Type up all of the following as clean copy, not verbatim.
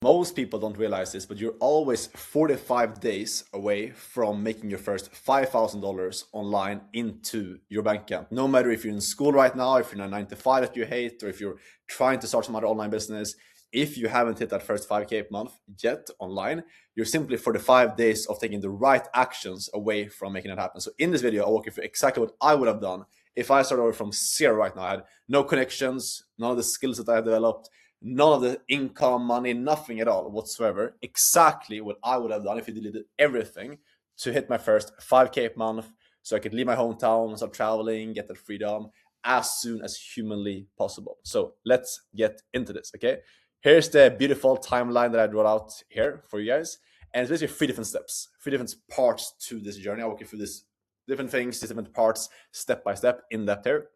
Most people don't realize this, but you're always 45 days away from making your first $5,000 online into your bank account. No matter if you're in school right now, if you're in a 9 to 5 that you hate, or if you're trying to start some other online business, if you haven't hit that first 5K per month yet online, you're simply 45 days of taking the right actions away from making that happen. So in this video, I'll walk you through exactly what I would have done if I started over from zero right now. I had no connections, none of the skills that I had developed, none of the income, money, nothing at all whatsoever. Exactly what I would have done if you deleted everything to hit my first 5K per month, so I could leave my hometown, start traveling, get that freedom as soon as humanly possible. So let's get into this, okay? Here's the beautiful timeline that I draw out here for you guys. And it's basically 3 different steps, 3 different parts to this journey. I'll walk you through this different things, these different parts, step by step, in depth here,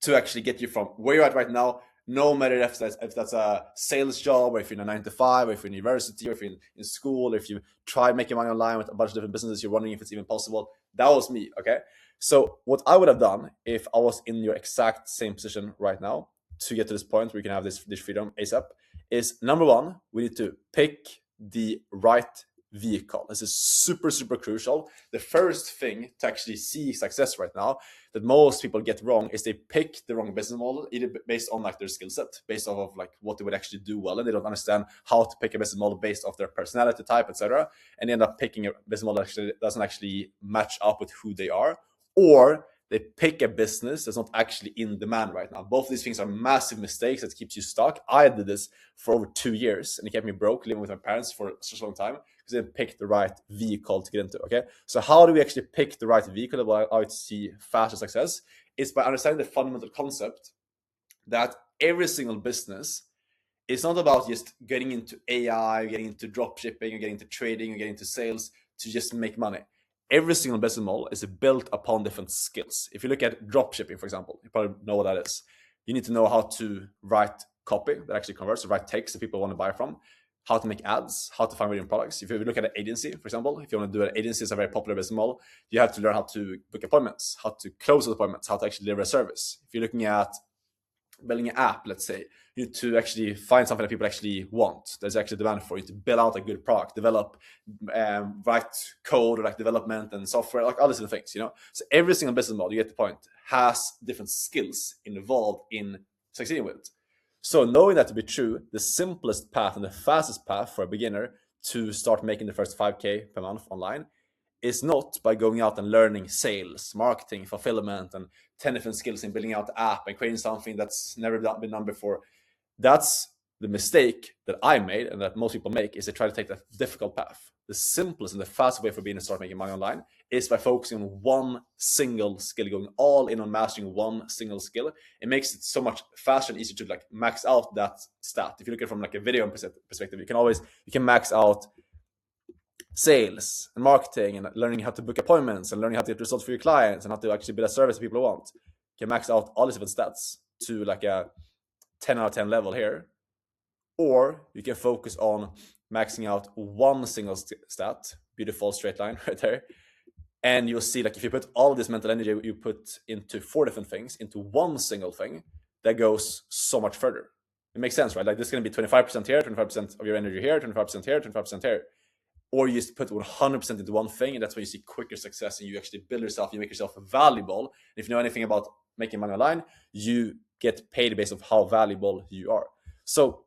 to actually get you from where you're at right now, no matter if that's a sales job, or if you're in a 9 to 5, or if you're in university, or if you're in school, or if you try making money online with a bunch of different businesses, you're wondering if it's even possible. That was me, okay? So what I would have done if I was in your exact same position right now to get to this point where you can have this freedom ASAP is, number one, we need to pick the right vehicle. This is super, super crucial. The first thing to actually see success right now that most people get wrong is they pick the wrong business model, either based on like their skill set, based off of like what they would actually do well, and they don't understand how to pick a business model based off their personality type, etc. And they end up picking a business model that actually doesn't actually match up with who they are, or they pick a business that's not actually in demand right now. Both of these things are massive mistakes that keeps you stuck. I did this for over 2 years, and it kept me broke living with my parents for such a long time because they didn't pick the right vehicle to get into. Okay, so how do we actually pick the right vehicle that will allow you to see faster success? It's by understanding the fundamental concept that every single business is not about just getting into AI, getting into drop shipping, or getting into trading, or getting into sales to just make money. Every single business model is built upon different skills. If you look at drop shipping, for example, you probably know what that is. You need to know how to write copy that actually converts, to write text that people want to buy from, how to make ads, how to find video products. If you look at an agency, for example, if you want to do an agency, it's a very popular business model. You have to learn how to book appointments, how to close those appointments, how to actually deliver a service. If you're looking at building an app, let's say, you need to actually find something that people actually want. There's actually demand for you to build out a good product, develop, write code, or like development and software, like all these different things, you know. So every single business model, you get the point, has different skills involved in succeeding with it. So knowing that to be true, the simplest path and the fastest path for a beginner to start making the first 5K per month online is not by going out and learning sales, marketing, fulfillment, and 10 different skills in building out the app and creating something that's never been done before. That's the mistake that I made and that most people make, is they try to take that difficult path. The simplest and the fastest way for beginners to start making money online is by focusing on one single skill, going all in on mastering one single skill. It makes it so much faster and easier to like max out that stat. If you look at it from like a video perspective, you can max out sales and marketing and learning how to book appointments and learning how to get results for your clients and how to actually build a service that people want. You can max out all these different stats to like a 10 out of 10 level here. Or you can focus on maxing out one single stat, beautiful straight line right there. And you'll see, like, if you put all of this mental energy you put into 4 different things into one single thing, that goes so much further. It makes sense, right? Like, this is going to be 25% here, 25% of your energy here, 25% here, 25% here. Or you just put 100% into one thing, and that's when you see quicker success, and you actually build yourself, you make yourself valuable. And if you know anything about making money online, you get paid based on how valuable you are. So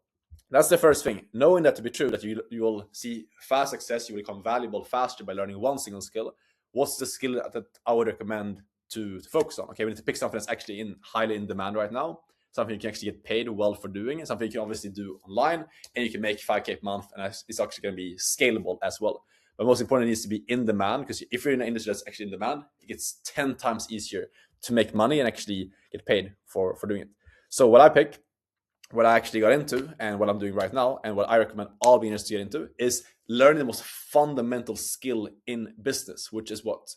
that's the first thing. Knowing that to be true, that you will see fast success, you will become valuable faster by learning one single skill. What's the skill that I would recommend to focus on? Okay, we need to pick something that's actually highly in demand right now, something you can actually get paid well for doing, and something you can obviously do online, and you can make 5K per month, and it's actually going to be scalable as well. But most important, it needs to be in demand, because if you're in an industry that's actually in demand, it gets 10 times easier to make money and actually get paid for doing it. So what I actually got into, and what I'm doing right now, and what I recommend all beginners to get into, is learning the most fundamental skill in business, which is what?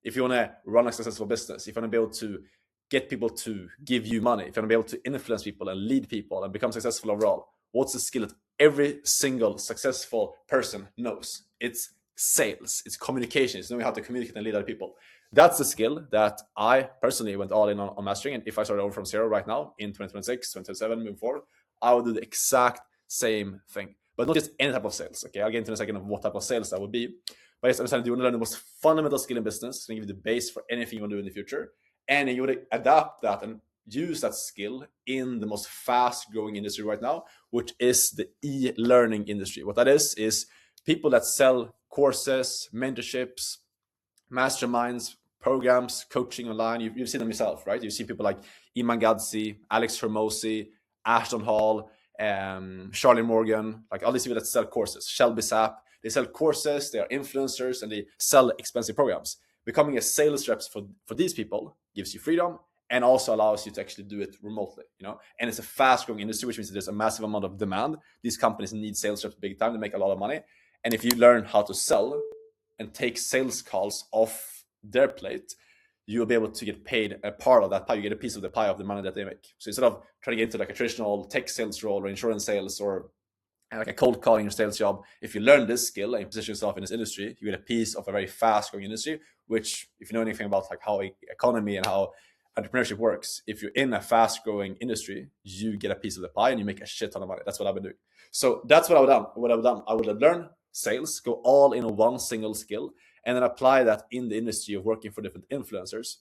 If you want to run a successful business, if you want to be able to get people to give you money, if you want to be able to influence people and lead people and become successful overall, what's the skill that every single successful person knows? It's sales, it's communication, it's knowing how to communicate and lead other people. That's the skill that I personally went all in on mastering. And if I started over from zero right now in 2026, 2027, moving forward, I would do the exact same thing. but not just any type of sales. Okay, I'll get into in a second of what type of sales that would be. But just understand you want to learn the most fundamental skill in business. It's going to give you the base for anything you want to do in the future, and you want to adapt that and use that skill in the most fast-growing industry right now, which is the e-learning industry. What that is people that sell courses, mentorships, masterminds, programs, coaching online. You've seen them yourself, right? You see people like Iman Gadzhi, Alex Hormozi, Ashton Hall, Charlie Morgan, like all these people that sell courses. Shelby Sapp, they sell courses, they are influencers, and they sell expensive programs. Becoming a sales rep for these people gives you freedom and also allows you to actually do it remotely, and it's a fast-growing industry, which means that there's a massive amount of demand. These companies need sales reps big time to make a lot of money, and if you learn how to sell and take sales calls off their plate, you'll be able to get paid a part of that pie. You get a piece of the pie of the money that they make. So instead of trying to get into like a traditional tech sales role or insurance sales or like a cold calling or sales job, if you learn this skill and position yourself in this industry, you get a piece of a very fast-growing industry, which, if you know anything about like how economy and how entrepreneurship works, if you're in a fast-growing industry, you get a piece of the pie and you make a shit ton of money. That's what I've been doing. So that's what I would have done. I would have learned sales, go all in on one single skill, and then apply that in the industry of working for different influencers.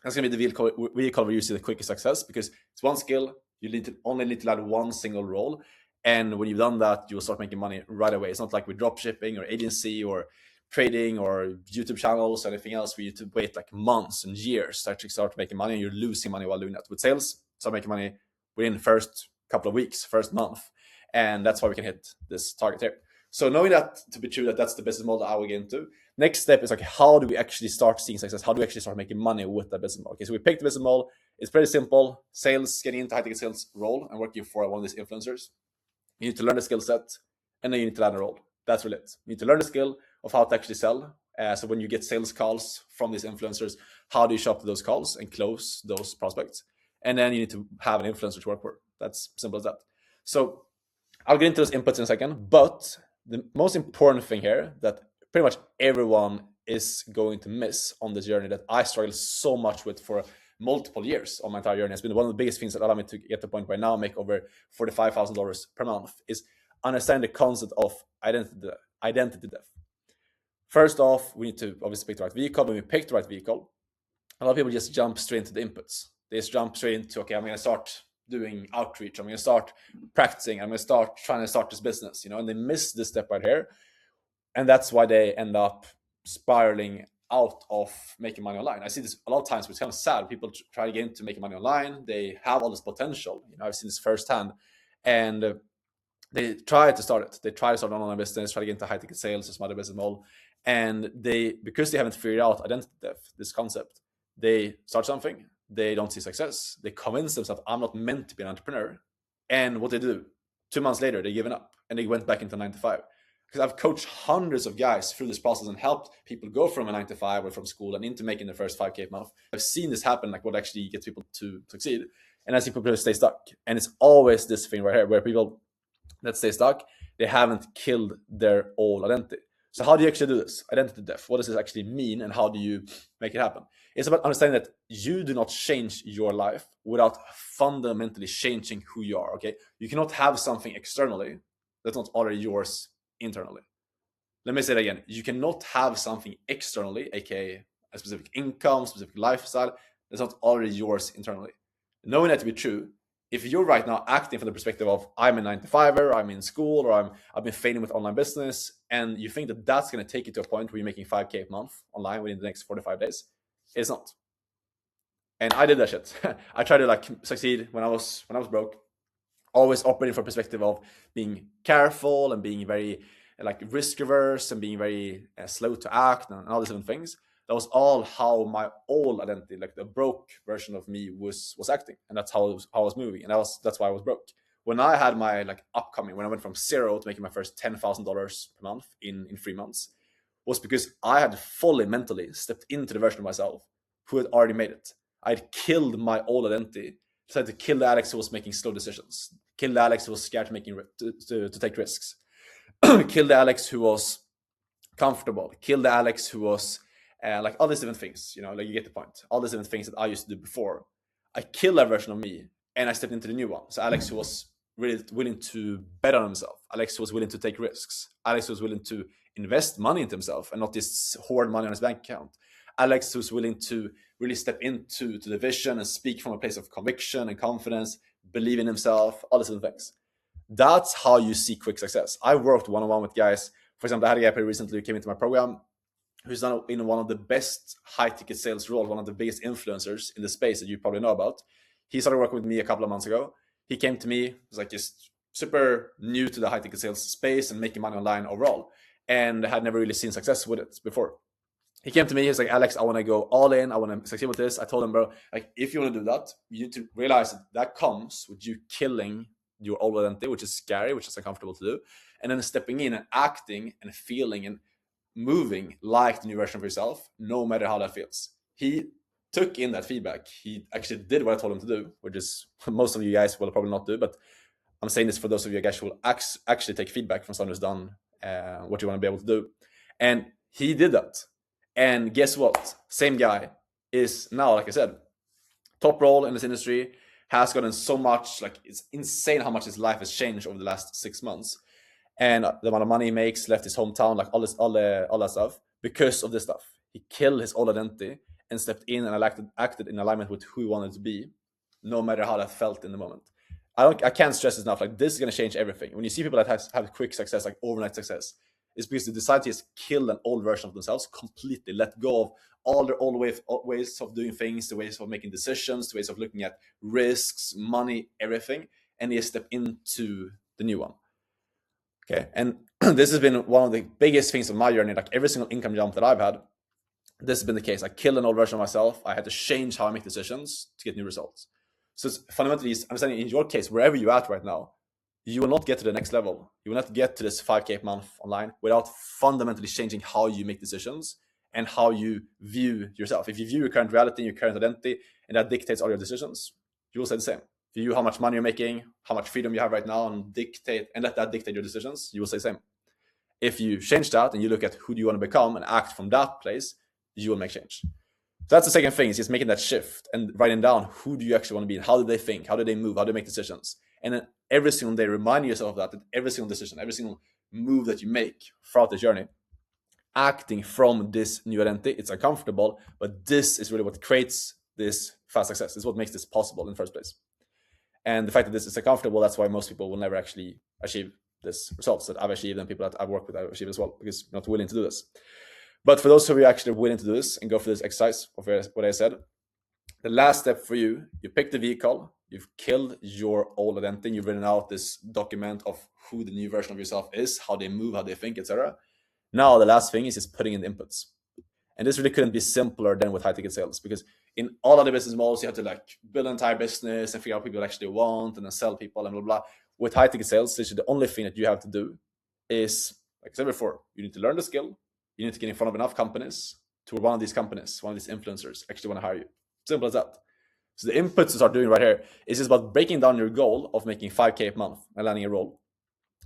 That's going to be the vehicle where you see the quickest success, because it's one skill. You only need to land one single role. And when you've done that, you will start making money right away. It's not like with drop shipping or agency or trading or YouTube channels or anything else where you have to wait like months and years to actually start making money, and you're losing money while doing that. With sales, start making money within the first couple of weeks, first month. And that's why we can hit this target here. So knowing that to be true, that's the business model I will get into. Next step is like, how do we actually start seeing success? How do we actually start making money with that business model? Okay, so we picked the business model. It's pretty simple. Sales, getting into high-ticket sales role and working for one of these influencers. You need to learn the skill set, and then you need to land a role. That's really it. You need to learn the skill of how to actually sell. So when you get sales calls from these influencers, how do you show up to those calls and close those prospects? And then you need to have an influencer to work for. That's simple as that. So I'll get into those inputs in a second, but the most important thing here that pretty much everyone is going to miss on this journey, that I struggled so much with for multiple years on my entire journey, has been one of the biggest things that allowed me to get to the point where I now make over $45,000 per month, is understand the concept of identity theft. First off, we need to obviously pick the right vehicle. When we pick the right vehicle, a lot of people just jump straight into the inputs. They just jump straight into, okay, I'm going to start doing outreach. I'm going to start practicing. I'm going to start trying to start this business, and they miss this step right here. And that's why they end up spiraling out of making money online. I see this a lot of times, which is kind of sad. People try to get into making money online. They have all this potential. I've seen this firsthand. And they try to start it. They try to start an online business, try to get into high-ticket sales or some other business model. And because they haven't figured out identity theft, this concept, they start something, they don't see success. They convince themselves, I'm not meant to be an entrepreneur. And what they do, 2 months later, they're giving up and they went back into 9 to 5. Because I've coached hundreds of guys through this process and helped people go from a 9 to 5 or from school and into making their first 5K a month. I've seen this happen, like what actually gets people to succeed. And I see people stay stuck. And it's always this thing right here where people that stay stuck, they haven't killed their old identity. So how do you actually do this? Identity theft. What does this actually mean, and how do you make it happen? It's about understanding that you do not change your life without fundamentally changing who you are, okay? You cannot have something externally that's not already yours internally. Let me say it again. You cannot have something externally, aka a specific income, specific lifestyle, that's not already yours internally. Knowing that to be true, if you're right now acting from the perspective of I'm a 9 to 5er, I'm in school, or I've been failing with online business, and you think that that's going to take you to a point where you're making 5K a month online within the next 45 days, it's not. And I did that shit. I tried to succeed when I was broke, always operating from a perspective of being careful and being very risk averse and being very slow to act and all these different things. That was all how my old identity, like the broke version of me, was acting, and that's how I was moving, and that's why I was broke. When I had my upcoming, when I went from zero to making my first $10,000 per month in 3 months, was because I had fully mentally stepped into the version of myself who had already made it. I had killed my old identity, decided to kill the Alex who was making slow decisions, kill the Alex who was scared to take risks, kill the Alex who was comfortable, kill the Alex who was all these different things, you get the point. All these different things that I used to do before, I killed that version of me and I stepped into the new one. So Alex, who was really willing to bet on himself. Alex was willing to take risks. Alex was willing to invest money into himself and not just hoard money on his bank account. Alex was willing to really step into the vision and speak from a place of conviction and confidence, believe in himself, all these other things. That's how you see quick success. I worked one-on-one with guys. For example, I had a guy pretty recently who came into my program who's now in one of the best high-ticket sales roles, one of the biggest influencers in the space that you probably know about. He started working with me a couple of months ago. He came to me, was like just super new to the high-ticket sales space and making money online overall, and had never really seen success with it before. He came to me, he's like, Alex, I want to go all in. I want to succeed with this. I told him, bro, like, if you want to do that, you need to realize that comes with you killing your old identity, which is scary, which is uncomfortable to do. And then stepping in and acting and feeling and moving like the new version of yourself, no matter how that feels. He took in that feedback. He actually did what I told him to do, which is most of you guys will probably not do. But I'm saying this for those of you guys who will actually take feedback from someone who's done what you want to be able to do. And he did that. And guess what? Same guy is now, like I said, top role in this industry, has gotten so much, like it's insane how much his life has changed over the last 6 months. And the amount of money he makes, left his hometown, like all that stuff, because of this stuff. He killed his old identity and stepped in and acted in alignment with who he wanted to be, no matter how that felt in the moment. I can't stress this enough. Like, this is going to change everything. When you see people that have quick success, like overnight success, it's because they decide to just kill an old version of themselves completely, let go of all their old ways of doing things, the ways of making decisions, the ways of looking at risks, money, everything, and they step into the new one. Okay, and this has been one of the biggest things of my journey. Like every single income jump that I've had, this has been the case. I killed an old version of myself. I had to change how I make decisions to get new results. So it's fundamentally understanding in your case, wherever you're at right now, you will not get to the next level. You will not get to this 5K a month online without fundamentally changing how you make decisions and how you view yourself. If you view your current reality, your current identity, and that dictates all your decisions, you will say the same. If you view how much money you're making, how much freedom you have right now, and let that dictate your decisions, you will say the same. If you change that and you look at who do you want to become and act from that place, you will make change. So that's the second thing, is just making that shift and writing down who do you actually want to be and how do they think, how do they move, how do they make decisions. And then every single day, remind yourself of that every single decision, every single move that you make throughout the journey, acting from this new identity. It's uncomfortable, but this is really what creates this fast success. It's what makes this possible in the first place. And the fact that this is uncomfortable, that's why most people will never actually achieve this results that I've achieved and people that I've worked with I've achieved as well, because you're not willing to do this. But for those of you actually willing to do this and go for this exercise of what I said, the last step for you, you pick the vehicle, you've killed your old identity, you've written out this document of who the new version of yourself is, how they move, how they think, etc. Now the last thing is just putting in the inputs. And this really couldn't be simpler than with high ticket sales, because in all other business models, you have to like build an entire business and figure out what people actually want and then sell people and blah, blah, blah. With high ticket sales, literally the only thing that you have to do is, like I said before, you need to learn the skill. You need to get in front of enough companies to where one of these companies, one of these influencers actually want to hire you. Simple as that. So the inputs to start doing right here is just about breaking down your goal of making 5K a month and landing a role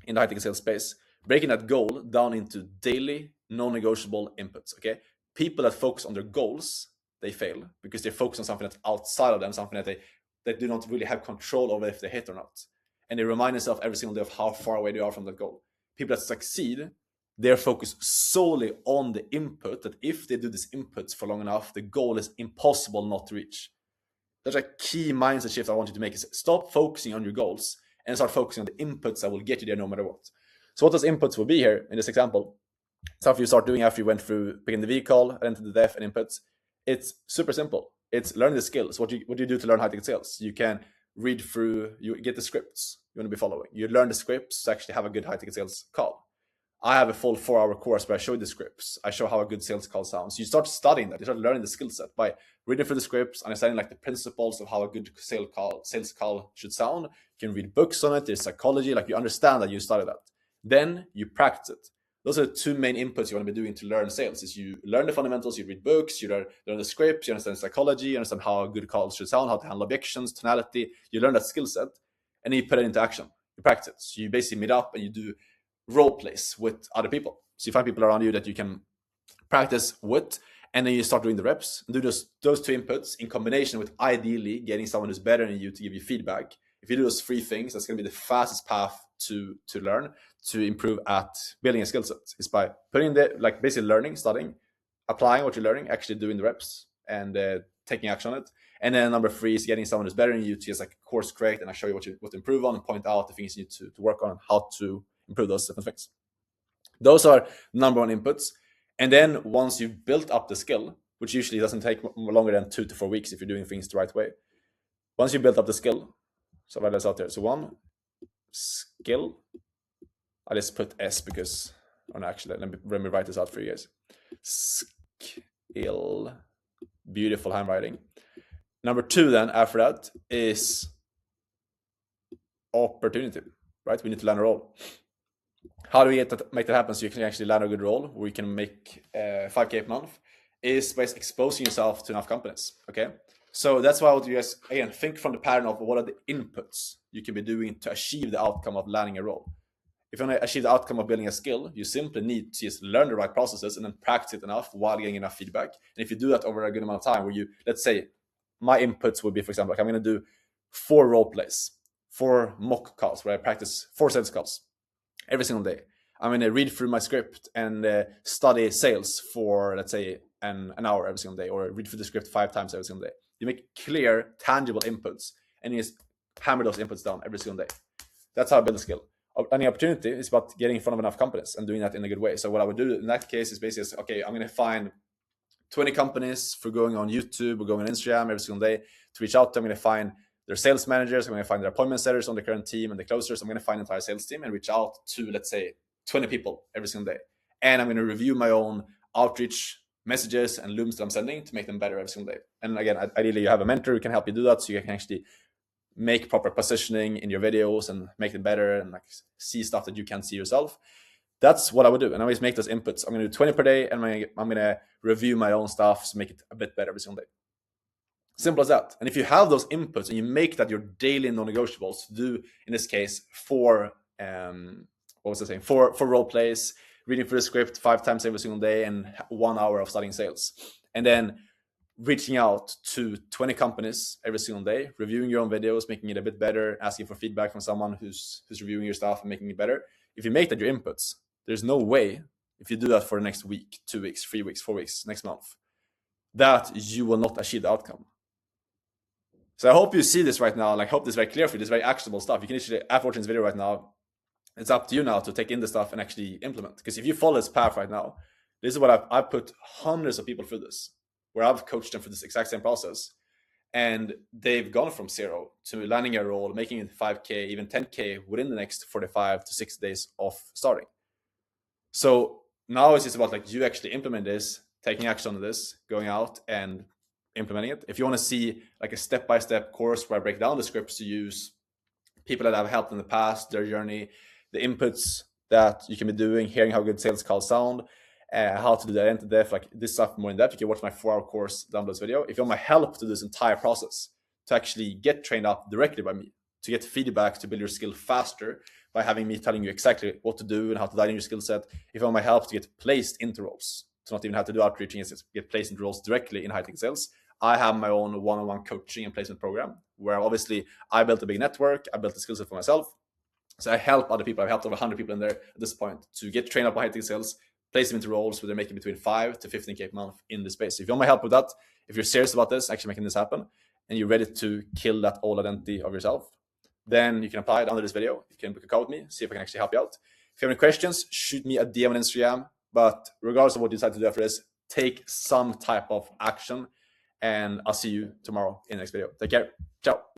in the high ticket sales space, breaking that goal down into daily, non-negotiable inputs, okay? People that focus on their goals, they fail because they focus on something that's outside of them, something that they do not really have control over if they hit or not. And they remind themselves every single day of how far away they are from that goal. People that succeed, they're focused solely on the input, that if they do these inputs for long enough, the goal is impossible not to reach. That's a key mindset shift I want you to make, is stop focusing on your goals and start focusing on the inputs that will get you there no matter what. So what those inputs will be here in this example, stuff you start doing after you went through picking the vehicle, enter the def and inputs, it's super simple. It's learning the skills. What do you do to learn high ticket sales? You can read through, you get the scripts you want to be following. You learn the scripts to actually have a good high ticket sales call. I have a full 4-hour course where I show you the scripts. I show how a good sales call sounds. You start studying that. You start learning the skill set by reading through the scripts, understanding like the principles of how a good sales call should sound. You can read books on it. There's psychology. Like, you understand that, you study that. Then you practice it. Those are the two main inputs you want to be doing to learn sales. Is you learn the fundamentals, you read books, you learn the scripts, you understand psychology, you understand how a good call should sound, how to handle objections, tonality. You learn that skill set, and then you put it into action. You practice it. So you basically meet up and you do role plays with other people. So you find people around you that you can practice with, and then you start doing the reps and do those two inputs in combination with ideally getting someone who's better than you to give you feedback If you do those 3 things, that's going to be the fastest path to learn, to improve at building a skill set, is by putting like basically learning, studying, applying what you're learning, actually doing the reps, and taking action on it. And then number 3 is getting someone who's better than you to just like course correct, and I show you what to improve on and point out the things you need to work on and how to improve those different things. Those are number 1 inputs. And then once you've built up the skill, which usually doesn't take longer than 2 to 4 weeks if you're doing things the right way. Once you built up the skill, so write this out there. So 1 skill, I just put S because, oh no, actually, let me write this out for you guys. Skill, beautiful handwriting. Number 2 then after that is opportunity, right? We need to land a role. How do we make that happen so you can actually land a good role where you can make 5K per month? Is by exposing yourself to enough companies, okay? So that's why I want you guys, again, think from the pattern of what are the inputs you can be doing to achieve the outcome of landing a role. If you want to achieve the outcome of building a skill, you simply need to just learn the right processes and then practice it enough while getting enough feedback. And if you do that over a good amount of time, where you, let's say, my inputs would be, for example, like I'm going to do 4 role plays, 4 mock calls where I practice 4 sales calls every single day. I'm going to read through my script and study sales for, let's say, an hour every single day, or read through the script 5 times every single day. You make clear, tangible inputs, and you just hammer those inputs down every single day. That's how I build a skill. Any opportunity is about getting in front of enough companies and doing that in a good way. So what I would do in that case is basically, okay, I'm going to find 20 companies for going on YouTube or going on Instagram every single day to reach out to. I'm going to find their sales managers. I'm going to find their appointment setters on the current team and the closers. I'm going to find the entire sales team and reach out to, let's say, 20 people every single day. And I'm going to review my own outreach messages and looms that I'm sending to make them better every single day. And again, ideally you have a mentor who can help you do that, so you can actually make proper positioning in your videos and make them better and like see stuff that you can't see yourself. That's what I would do. And I always make those inputs. I'm going to do 20 per day, and I'm going to review my own stuff to make it a bit better every single day. Simple as that. And if you have those inputs and you make that your daily non-negotiables, to do in this case 4 role plays, reading through the script 5 times every single day, and 1 hour of studying sales, and then reaching out to 20 companies every single day, reviewing your own videos, making it a bit better, asking for feedback from someone who's reviewing your stuff and making it better. If you make that your inputs, there's no way, if you do that for the next week, 2 weeks, 3 weeks, 4 weeks, next month, that you will not achieve the outcome. So I hope you see this right now. Like, I hope this is very clear for you. This is very actionable stuff. You can actually, after watching this video right now, it's up to you now to take in the stuff and actually implement. Because if you follow this path right now, this is what I've put hundreds of people through this, where I've coached them for this exact same process. And they've gone from 0 to landing a role, making it 5K, even 10K within the next 45 to 60 days of starting. So now it's just about like you actually implement this, taking action on this, going out and implementing it. If you want to see like a step-by-step course where I break down the scripts to use, people that I've helped in the past, their journey, the inputs that you can be doing, hearing how good sales calls sound, how to do the identity depth, like this stuff more in depth, you can watch my 4-hour course down below this video. If you want my help to do this entire process, to actually get trained up directly by me, to get feedback, to build your skill faster by having me telling you exactly what to do and how to dive in your skill set. If you want my help to get placed into roles, to not even have to do outreaching, just get placed into roles directly in high-tech sales, I have my own one-on-one coaching and placement program where obviously I built a big network, I built a skill set for myself. So I help other people. I've helped over 100 people in there at this point to get trained up on high-tech sales, place them into roles where they're making between 5 to 15K per month in the space. So if you want my help with that, if you're serious about this, actually making this happen, and you're ready to kill that old identity of yourself, then you can apply it under this video. You can book a call with me, see if I can actually help you out. If you have any questions, shoot me a DM on Instagram. But regardless of what you decide to do after this, take some type of action. And I'll see you tomorrow in the next video. Take care. Ciao.